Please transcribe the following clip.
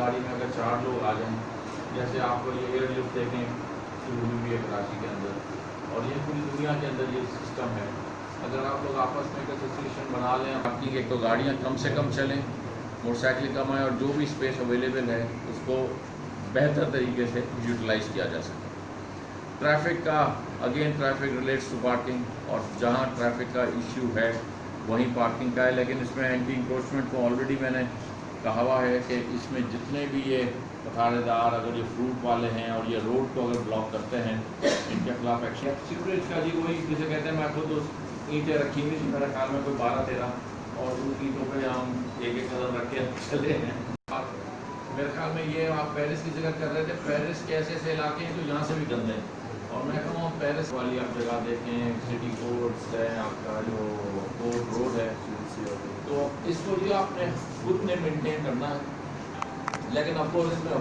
गाड़ी में अगर 4 लोग आ जाएं, जैसे आपको ये एयरलिफ्ट देखें शुरू हुई है कराची के अंदर, और ये पूरी दुनिया के अंदर ये सिस्टम है। अगर आप लोग आपस में एक एसोसिएशन बना लें, आपकी एक तो गाड़ियाँ कम से कम चलें, मोटरसाइकिल कम आए, और जो भी स्पेस अवेलेबल है उसको बेहतर तरीके से यूटिलाइज़ किया जा सके। ट्रैफिक का again traffic relates to parking, और जहाँ ट्रैफिक का इश्यू है वहीं पार्किंग का है, लेकिन इसमें एंटी इंक्रोचमेंट को ऑलरेडी मैंने कहा हुआ है कि इसमें जितने भी ये पथारेदार अगर ये फ्रूट वाले हैं और ये रोड को अगर ब्लॉक करते हैं, इनके खिलाफ एक्शन। सीवरेज का जी वही जिसे कहते हैं, मैं खुद उस ईंटें रखी हुई थी मेरे ख्याल में कोई 12-13, और उन ईंटों पर हम एक कदम रख के चले हैं। मेरे ख्याल में ये आप पेरिस की जगह कर रहे थे, पेरिस के ऐसे ऐसे इलाके हैं जो यहाँ से भी गंदे हैं, और मैं कहूँ पेरिस वाली आप जगह देखें, सिटी कोर्ट्स है, आपका जो कोर्ट रोड है, तो इसको ये आपने खुद ने मेंटेन करना है, लेकिन अफकोर्स इसमें